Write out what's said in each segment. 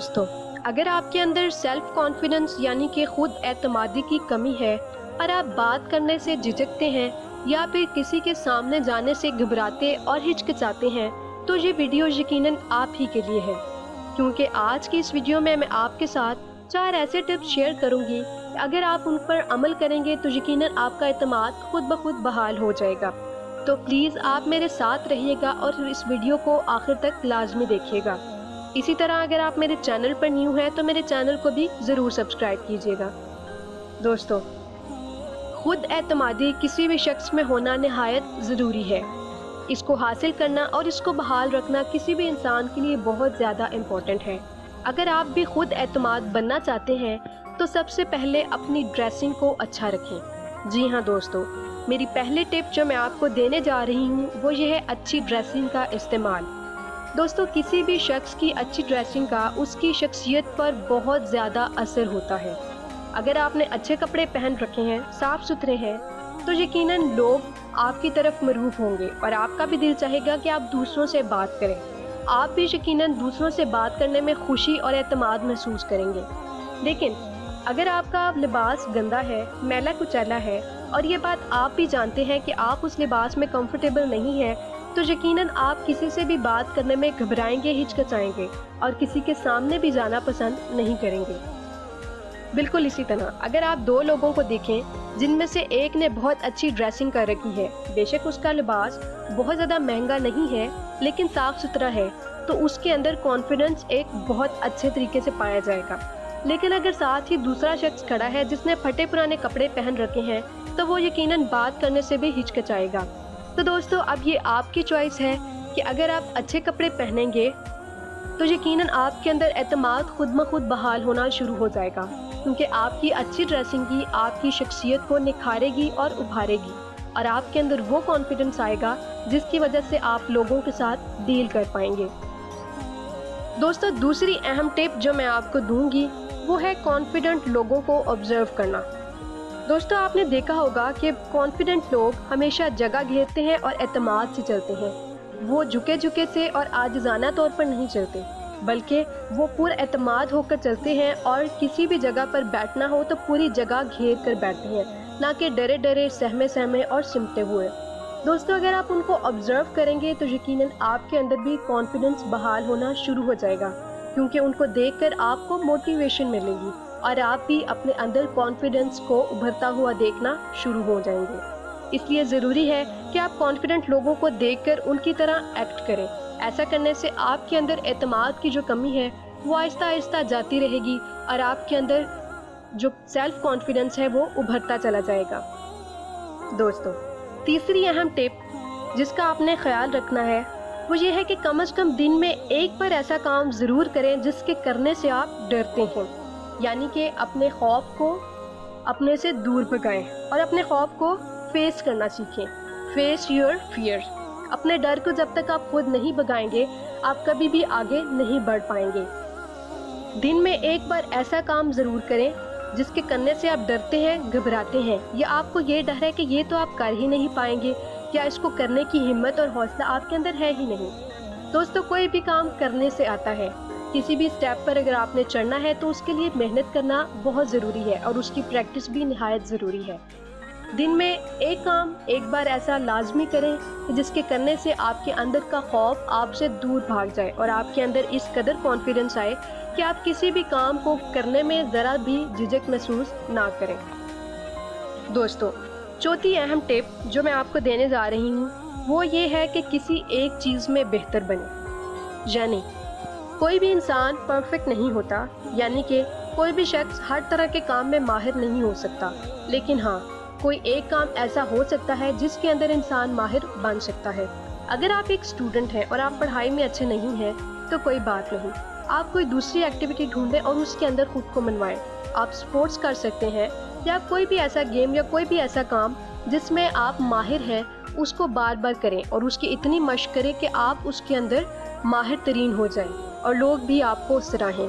दोस्तों, अगर आपके अंदर सेल्फ कॉन्फिडेंस यानी कि खुद एतमादी की कमी है और आप बात करने से झिझकते हैं या फिर किसी के सामने जाने से घबराते और हिचकिचाते हैं, तो ये वीडियो यकीनन आप ही के लिए है। क्योंकि आज की इस वीडियो में मैं आपके साथ 4 ऐसे टिप्स शेयर करूंगी, अगर आप उन पर अमल करेंगे तो यकीनन आपका एतमाद खुद ब खुद बहाल हो जाएगा। तो प्लीज़ आप मेरे साथ रहिएगा और इस वीडियो को आखिर तक लाजमी देखिएगा। इसी तरह अगर आप मेरे चैनल पर न्यू हैं तो मेरे चैनल को भी ज़रूर सब्सक्राइब कीजिएगा। दोस्तों, खुद एतमादी किसी भी शख्स में होना नहायत ज़रूरी है। इसको हासिल करना और इसको बहाल रखना किसी भी इंसान के लिए बहुत ज़्यादा इम्पोर्टेंट है। अगर आप भी खुद एतमाद बनना चाहते हैं तो सबसे पहले अपनी ड्रेसिंग को अच्छा रखें। जी हाँ दोस्तों, मेरी पहली टिप जो मैं आपको देने जा रही हूँ वो ये है अच्छी ड्रेसिंग का इस्तेमाल। दोस्तों, किसी भी शख्स की अच्छी ड्रेसिंग का उसकी शख्सियत पर बहुत ज़्यादा असर होता है। अगर आपने अच्छे कपड़े पहन रखे हैं, साफ़ सुथरे हैं, तो यकीनन लोग आपकी तरफ मरूफ होंगे और आपका भी दिल चाहेगा कि आप दूसरों से बात करें। आप भी यकीनन दूसरों से बात करने में खुशी और एतमाद महसूस करेंगे। लेकिन अगर आपका लिबास गंदा है, मैला कुचैला है और ये बात आप भी जानते हैं कि आप उस लिबास में कंफर्टेबल नहीं हैं, तो यकीनन आप किसी से भी बात करने में घबराएंगे, हिचकिचाएंगे और किसी के सामने भी जाना पसंद नहीं करेंगे। बिल्कुल इसी तरह अगर आप 2 लोगों को देखें जिनमें से एक ने बहुत अच्छी ड्रेसिंग कर रखी है, बेशक उसका लिबास बहुत ज़्यादा महंगा नहीं है लेकिन साफ़ सुथरा है, तो उसके अंदर कॉन्फिडेंस एक बहुत अच्छे तरीके से पाया जाएगा। लेकिन अगर साथ ही दूसरा शख्स खड़ा है जिसने फटे पुराने कपड़े पहन रखे हैं, तो वो यकीनन बात करने से भी हिचकिचाएगा। तो दोस्तों, अब ये आपकी चॉइस है कि अगर आप अच्छे कपड़े पहनेंगे तो यकीनन आपके अंदर एतमाद खुद ब खुद बहाल होना शुरू हो जाएगा, क्योंकि आपकी अच्छी ड्रेसिंग की आपकी शख्सियत को निखारेगी और उभारेगी और आपके अंदर वो कॉन्फिडेंस आएगा जिसकी वजह से आप लोगों के साथ डील कर पाएंगे। दोस्तों, दूसरी अहम टिप जो मैं आपको दूंगी वो है कॉन्फिडेंट लोगों को ऑब्जर्व करना। दोस्तों, आपने देखा होगा कि कॉन्फिडेंट लोग हमेशा जगह घेरते हैं और एतमाद से चलते हैं। वो झुके झुके से और आजिज़ाना तौर पर नहीं चलते, बल्कि वो पूरा एतमाद होकर चलते हैं और किसी भी जगह पर बैठना हो तो पूरी जगह घेर कर बैठते हैं, ना कि डरे डरे, सहमे सहमे और सिमटे हुए। दोस्तों, अगर आप उनको ऑब्जर्व करेंगे तो यकीनन आपके अंदर भी कॉन्फिडेंस बहाल होना शुरू हो जाएगा, क्योंकि उनको देखकर आपको मोटिवेशन मिलेगी और आप भी अपने अंदर कॉन्फिडेंस को उभरता हुआ देखना शुरू हो जाएंगे। इसलिए ज़रूरी है कि आप कॉन्फिडेंट लोगों को देखकर उनकी तरह एक्ट करें। ऐसा करने से आपके अंदर एतमाद की जो कमी है वो आहिस्ता आहिस्ता जाती रहेगी और आपके अंदर जो सेल्फ कॉन्फिडेंस है वो उभरता चला जाएगा। दोस्तों, तीसरी अहम टिप जिसका आपने ख्याल रखना है वो ये है कि कम से कम दिन में एक बार ऐसा काम ज़रूर करें जिसके करने से आप डरते हैं, यानी कि अपने खौफ को अपने से दूर भगाएं और अपने खौफ को फेस करना सीखें। Face your fear. अपने डर को जब तक आप खुद नहीं भगाएंगे, आप कभी भी आगे नहीं बढ़ पाएंगे। दिन में एक बार ऐसा काम ज़रूर करें जिसके करने से आप डरते हैं, घबराते हैं, या आपको ये डर है कि ये तो आप कर ही नहीं पाएंगे, या इसको करने की हिम्मत और हौसला आपके अंदर है ही नहीं। दोस्तों, कोई भी काम करने से आता है। किसी भी स्टेप पर अगर आपने चढ़ना है तो उसके लिए मेहनत करना बहुत ज़रूरी है और उसकी प्रैक्टिस भी निहायत ज़रूरी है। दिन में एक काम एक बार ऐसा लाजमी करें कि जिसके करने से आपके अंदर का खौफ आपसे दूर भाग जाए और आपके अंदर इस कदर कॉन्फिडेंस आए कि आप किसी भी काम को करने में ज़रा भी झिझक महसूस ना करें। दोस्तों, चौथी अहम टिप जो मैं आपको देने जा रही हूँ वो ये है कि किसी एक चीज़ में बेहतर बने। यानी कोई भी इंसान परफेक्ट नहीं होता, यानी कि कोई भी शख्स हर तरह के काम में माहिर नहीं हो सकता, लेकिन हाँ, कोई एक काम ऐसा हो सकता है जिसके अंदर इंसान माहिर बन सकता है। अगर आप एक स्टूडेंट हैं और आप पढ़ाई में अच्छे नहीं हैं तो कोई बात नहीं, आप कोई दूसरी एक्टिविटी ढूंढें और उसके अंदर खुद को मनवाएं। आप स्पोर्ट्स कर सकते हैं या कोई भी ऐसा गेम या कोई भी ऐसा काम जिसमें आप माहिर हैं, उसको बार बार करें और उसकी इतनी मशक करें कि आप उसके अंदर माहिर तरीन हो जाएं और लोग भी आपको सराहें।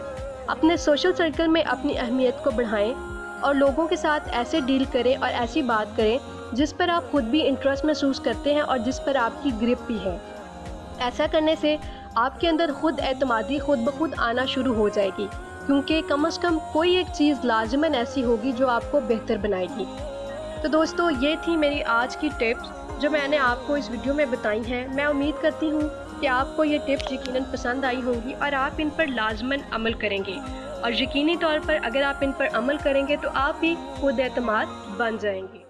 अपने सोशल सर्कल में अपनी अहमियत को बढ़ाएं और लोगों के साथ ऐसे डील करें और ऐसी बात करें जिस पर आप खुद भी इंटरेस्ट महसूस करते हैं और जिस पर आपकी ग्रिप भी है। ऐसा करने से آپ کے اندر خود اعتمادی خود بخود آنا شروع ہو جائے گی، کیونکہ کم از کم کوئی ایک چیز لازماً ایسی ہوگی جو آپ کو بہتر بنائے گی۔ تو دوستو، یہ تھی میری آج کی ٹپس جو میں نے آپ کو اس ویڈیو میں بتائی ہیں۔ میں امید کرتی ہوں کہ آپ کو یہ ٹپس یقیناً پسند آئی ہوں گی اور آپ ان پر لازماً عمل کریں گے، اور یقینی طور پر اگر آپ ان پر عمل کریں گے تو آپ بھی خود اعتماد بن جائیں گے۔